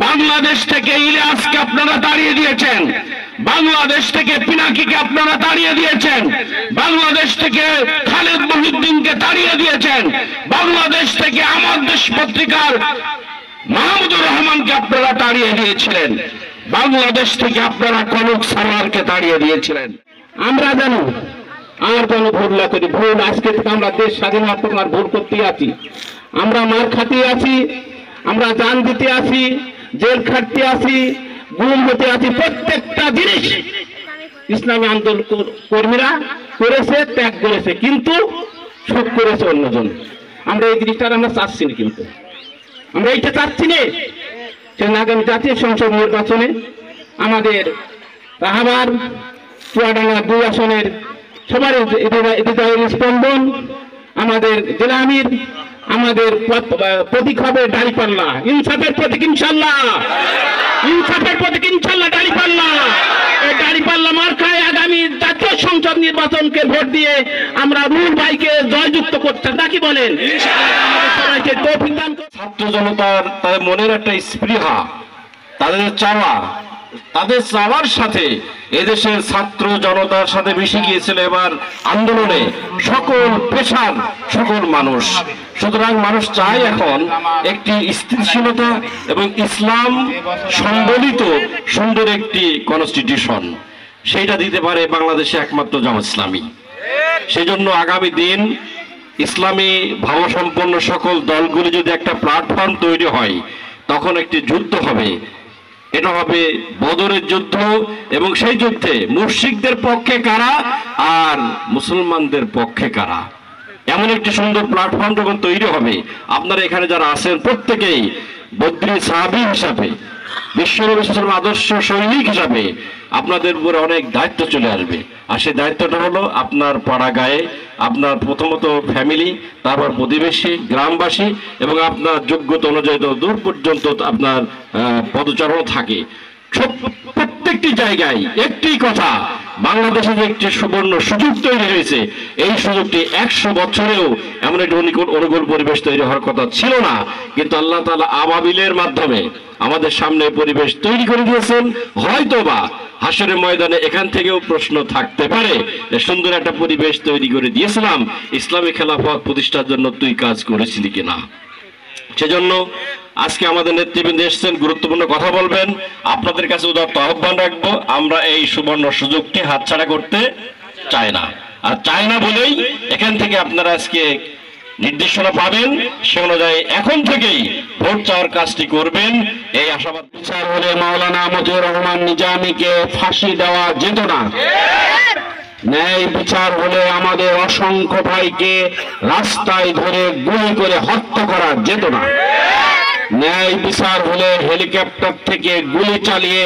বাংলাদেশ থেকে ইলিয়াসকে আপনারা তাড়িয়ে দিয়েছেন, বাংলাদেশ থেকে পিনাকিকে আপনারা তাড়িয়ে দিয়েছেন, বাংলাদেশ থেকে খালেদ মহিউদ্দিনকে তাড়িয়ে দিয়েছেন, বাংলাদেশ থেকে আমার দেশ পত্রিকার মাহমুদুর রহমানকে আপনারা তাড়িয়ে দিয়েছিলেন, বাংলাদেশ থেকে আপনারা কনক সারওয়ারকে তাড়িয়ে দিয়েছিলেন। আমরা জানি আর কোনো ভুল না করি, ভুল আজকে থেকে আমরা দেশ স্বাধীন হওয়ার ভুল করতে আছি, আমরা মার খাতে আছি, আমরা জান দিতে আছি, জেল খাটতে আছি, গুম হতে আছি। প্রত্যেকটা জিনিস ইসলামী আন্দোলন কর্মীরা করেছে, ত্যাগ করেছে, কিন্তু শোক করেছে অন্যজন। আমরা এই জিনিসটা আমরা চাচ্ছি না, কিন্তু আমরা এইটা চাচ্ছি না। সেজন্য আগামী জাতীয় সংসদ নির্বাচনে আমাদের রাহাবার চুয়াডাঙ্গা 2 আসনের সবার স্পন্দন, আমাদের জেলা আমির, আমাদের প্রতীক হবে দাঁড়িপাল্লা, ইনসাফের প্রতীক ইনশাল্লাহ, ইনসাফের প্রতীক ইনশাল্লাহ দাঁড়িপাল্লা। এই দাঁড়িপাল্লা মার্কায় আগামী জাতীয় সংসদ নির্বাচনকে ভোট দিয়ে আমরা রুল ভাইকে জয়যুক্ত করতে নাকি বলেন। সবাইকে তৌফিক দান করুন। ছাত্র জনতার তাদের মনের একটা স্পৃহা, তাদের চাওয়া, তাদের চাওয়ার সাথে এদেশের ছাত্র জনতার সাথে মিশে গিয়েছিল এবার আন্দোলনে সকল পেশার সকল মানুষ। সুতরাং মানুষ চায় এখন একটি স্থিতিশীলতা এবং ইসলাম সম্বলিত সুন্দর একটি কনস্টিটিউশন, সেইটা দিতে পারে বাংলাদেশে একমাত্র জামাত ইসলামী। সেই জন্য আগামী দিন ইসলামী ভাবসম্পন্ন সকল দলগুলি যদি একটা প্ল্যাটফর্ম তৈরি হয়, তখন একটি যুদ্ধ হবে। এটা হবে বদরের যুদ্ধ, এবং সেই যুদ্ধে মুশরিকদের পক্ষে কারা আর মুসলমানদের পক্ষে কারা, এমন একটি সুন্দর প্ল্যাটফর্ম যখন তৈরি হবে, আপনারা এখানে যারা আছেন প্রত্যেকেই বদরি সাহাবী হিসাবে, বিশ্বনবী সাল্লাল্লাহু আলাইহি ওয়াসাল্লাম আদর্শ সৈনিক হিসাবে আপনাদের উপরে অনেক দায়িত্ব চলে আসবে। আর সেই দায়িত্বটা হলো আপনার পাড়া গায়ে, আপনার প্রথমত ফ্যামিলি, তারপর প্রতিবেশী, গ্রামবাসী, এবং আপনার যোগ্যতা অনুযায়ী তো দূর পর্যন্ত আপনার পদচারণ থাকে। প্রত্যেকটি জায়গায় একটি কথা, বাংলাদেশে যে একটি সুবর্ণ সুযোগ তৈরি হয়েছে, এই সুযোগটি 100 বছরেও এমন একটি অনুকূল পরিবেশ তৈরি হওয়ার কথা ছিল না, কিন্তু আল্লাহ তাআলা আবাবিলের মাধ্যমে আমাদের সামনে পরিবেশ তৈরি করে দিয়েছেন। হয়তোবা হাসরের ময়দানে এখান থেকেও প্রশ্ন থাকতে পারে, সুন্দর একটা পরিবেশ তৈরি করে দিয়েছিলাম, ইসলামী খেলাফত প্রতিষ্ঠার জন্য তুই কাজ করেছিলি কিনা। সেজন্য আজকে আমাদের নেতৃবৃন্দ এসেছেন, গুরুত্বপূর্ণ কথা বলবেন। আপনাদের কাছে উদাত্ত আহ্বান রাখবো, আমরা এই সুবর্ণ সুযোগটি হাতছাড়া করতে চাই না, আর চাই না বলেই এখান থেকে আপনারা আজকে নির্দেশনা পাবেন, সে অনুযায়ী এখন থেকেই ভোট চাওয়ার কাজটি করবেন এই আশাবাদ। বিচার হলে মাওলানা মতিউর রহমান নিজামীকে ফাঁসি দেওয়া যেত না, ন্যায় বিচার হলে আমাদের অসংখ্য ভাইকে রাস্তায় ধরে গুলি করে হত্যা করা যেত না, ন্যায় বিচার হলে হেলিকপ্টার থেকে গুলি চালিয়ে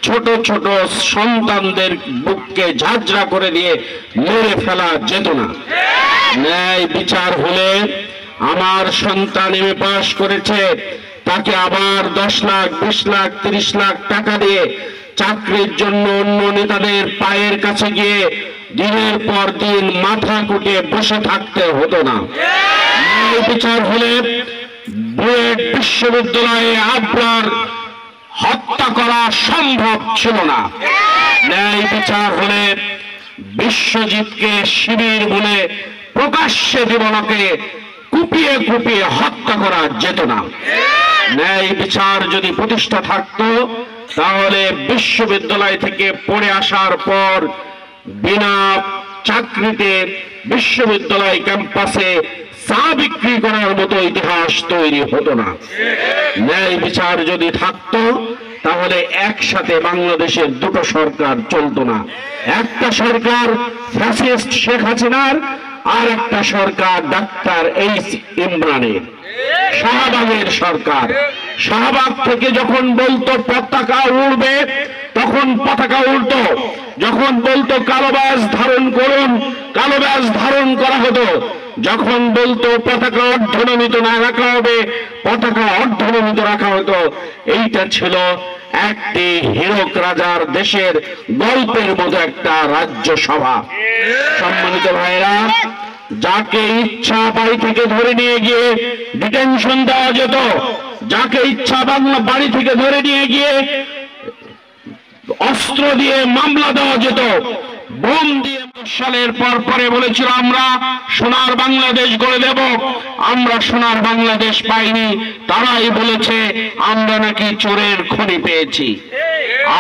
ছোট ছোট সন্তানদের বুককে ঝাঁঝরা করে দিয়ে মেরে ফেলা যেত না, ন্যায় বিচার হলে আমার সন্তান এমএ পাস করেছে, তাকে আবার 10 লাখ 20 লাখ 30 লাখ টাকা দিয়ে চাকরির জন্য অন্য নেতাদের পায়ের কাছে গিয়ে দিনের পর দিন মাথা কুটে বসে থাকতে হতো না, ন্যায় বিচার হলে বুয়েট বিশ্ববিদ্যালয়ে আবরার হত্যা করা সম্ভব ছিল না, ন্যায় বিচার হলে বিশ্বজিৎকে শিবির বলে প্রকাশ্যে জীবনকে কুপিয়ে কুপিয়ে হত্যা করা যেত না, ন্যায় বিচার যদি প্রতিষ্ঠা থাকতো, তাহলে বিশ্ববিদ্যালয় থেকে পড়ে আসার পর বিনা চাকরিতে বিশ্ববিদ্যালয় ক্যাম্পাসে চা বিক্রি করার মতো ইতিহাস তৈরি হতো না, ন্যায় বিচার যদি থাকতো, তাহলে একসাথে বাংলাদেশের দুটো সরকার চলতো না, একটা সরকার ফ্যাসিস্ট শেখ হাসিনার, আর একটা সরকার ডাক্তার এইচ ইমরানের, শাহবাগের সরকার। শাহবাগ থেকে যখন বলতো পতাকা উড়বে, তখন পতাকা উড়তো, যখন বলতো কালো ব্যাজ ধারণ করুন, কালো ব্যাজ ধারণ করা হতো, যখন বলতো পতাকা অর্ধনমিত না রাখা হবে, পতাকা অর্ধনমিত রাখা হতো। এইটা ছিল একটি হীরক রাজার দেশের গল্পের মতো একটা রাজ্য সভা। সম্মানিত ভাইরা, যাকে ইচ্ছা বাড়ি থেকে ধরে নিয়ে গিয়ে ডিটেনশন দেওয়া যেত, যাকে ইচ্ছা বাংলা বাড়ি থেকে ধরে নিয়ে গিয়ে অস্ত্র দিয়ে মামলা দেওয়া যেত, বোম দিয়ে। সালের পর পরে বলেছিল আমরা সোনার বাংলাদেশ গড়ে দেব, আমরা সোনার বাংলাদেশ পাইনি। তারাই বলেছে আমরা নাকি চোরের খনি পেয়েছি।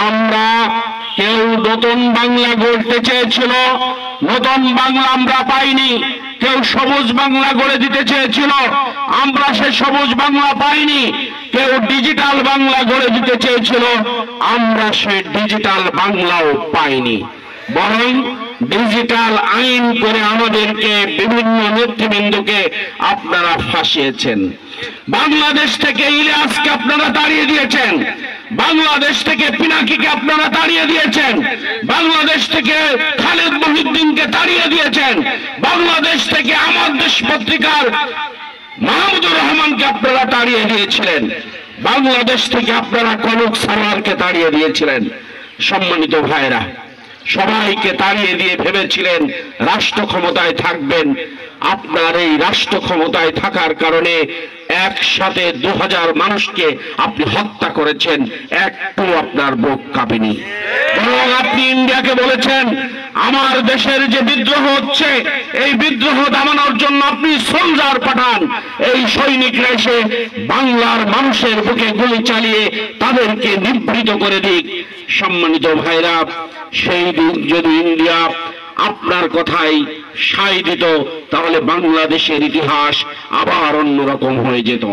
আমরা কেউ নতুন বাংলা গড়তে চেয়েছিল, নতুন বাংলা আমরা পাইনি। কেউ সবুজ বাংলা গড়ে দিতে চেয়েছিল, আমরা সে সবুজ বাংলা পাইনি। কেউ ডিজিটাল বাংলা গড়ে দিতে চেয়েছিল, আমরা সে ডিজিটাল বাংলাও পাইনি। বরং ডিজিটাল আইন করে আমাদেরকে বিভিন্ন নেতৃবৃন্দকে আপনারা ফাঁসিয়েছেন। বাংলাদেশ থেকে ইলিয়াসকে আপনারা তাড়িয়ে দিয়েছেন, বাংলাদেশ থেকে পিনাকিকে আপনারা তাড়িয়ে দিয়েছেন, বাংলাদেশ থেকে খালেদ মহিউদ্দিনকে তাড়িয়ে দিয়েছেন, বাংলাদেশ থেকে আমার দেশ পত্রিকার মাহমুদুর রহমানকে আপনারা তাড়িয়ে দিয়েছিলেন, বাংলাদেশ থেকে আপনারা কনক সারওয়ারকে তাড়িয়ে দিয়েছিলেন। সম্মানিত ভাইরা, সবাইকে তাড়িয়ে দিয়ে ভেবেছিলেন রাষ্ট্র ক্ষমতায় থাকবেন। আপনার এই রাষ্ট্র ক্ষমতায় থাকার কারণে একসাথে 2000 মানুষকে আপনি হত্যা করেছেন, একটু আপনার বুক কাঁপেনি। বরং আপনি ইন্ডিয়াকে বলেছেন আমার দেশের যে বিদ্রোহ হচ্ছে এই বিদ্রোহ দমানোর জন্য আপনি সোলজার পাঠান, এই সৈনিকরা এসে বাংলার মানুষের বুকে গুলি চালিয়ে তাদেরকে নিবৃত করে দিক। সম্মানিত ভাইরা, সেই দিন যদি ইন্ডিয়া আপনার কথাই সায় দিত তাহলে বাংলাদেশের ইতিহাস আবার অন্যরকম হয়ে যেত,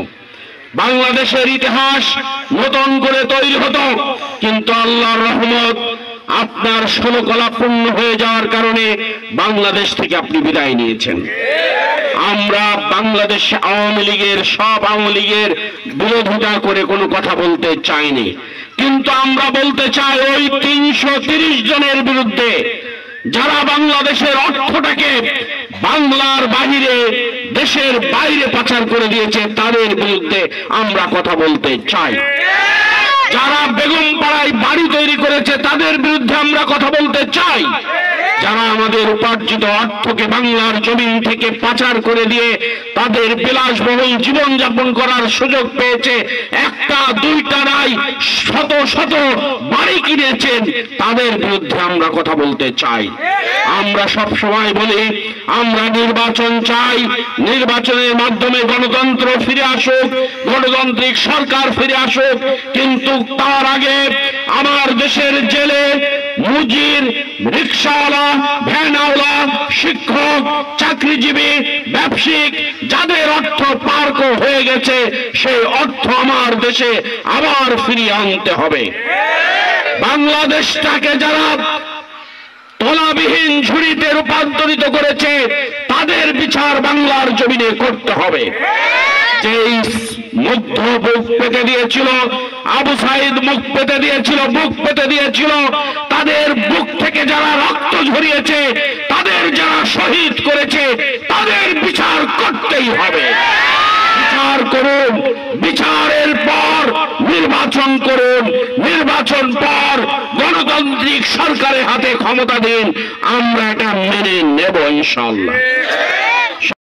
বাংলাদেশের ইতিহাস নতুন করে তৈরি হতো। কিন্তু আল্লাহর রহমত, আপনার ষোলকলা পূর্ণ হয়ে যাওয়ার কারণে বাংলাদেশ থেকে আপনি বিদায় নিয়েছেন। আমরা বাংলাদেশ আওয়ামী লীগের সব আওয়ামী লীগের বিরোধিতা করে কোনো কথা বলতে চাইনি, কিন্তু আমরা বলতে চাই ওই 330 জনের বিরুদ্ধে যারা বাংলাদেশের অর্থটাকে বাংলার বাইরে দেশের বাইরে পাচার করে দিয়েছে তাদের বিরুদ্ধে আমরা কথা বলতে চাই। যারা বেগমপাড়ায় বাড়ি তৈরি করেছে তাদের বিরুদ্ধে আমরা কথা বলতে চাই। যারা আমাদের উপার্জিত অর্থকে বাংলার জমিন থেকে পাচার করে দিয়ে তাদের বিলাসবহুল জীবনযাপন করার সুযোগ পেয়েছে, একটা দুইটা নয় শত শত বাড়ি কিনেছেন, তাদের বিরুদ্ধে আমরা কথা বলতে চাই। আমরা সব সময় বলি আমরা নির্বাচন চাই, নির্বাচনের মাধ্যমে গণতন্ত্র ফিরে আসুক, গণতান্ত্রিক সরকার ফিরে আসুক, কিন্তু তার আগে আমার দেশের জেলে মুজির, রিকশাওয়ালা, ভ্যানওয়ালা, শিক্ষক, চাকরিজীবী, ব্যবসায়িক যাদের অর্থ পার্ক হয়ে গেছে সেই অর্থ আমার দেশে আবার ফিরিয়ে আনতে হবে। বাংলাদেশটাকে যারা তলাবিহীন ঝুড়িতে রূপান্তরিত করেছে তাদের বিচার বাংলার জমিনে করতে হবে। যেই মধ্য বুক পেতে দিয়েছিল, আবু সাইদ মুখ পেতে দিয়েছিল, বুক পেতে দিয়েছিল, তাদের বুক থেকে যারা রক্ত ঝরিয়েছে, তাদের যারা শহীদ করেছে তাদের বিচার করতেই হবে। বিচার করুন, বিচারের পর নির্বাচন করুন, নির্বাচন পর গণতান্ত্রিক সরকারের হাতে ক্ষমতা দিন, আমরা এটা মেনে নেব ইনশাআল্লাহ।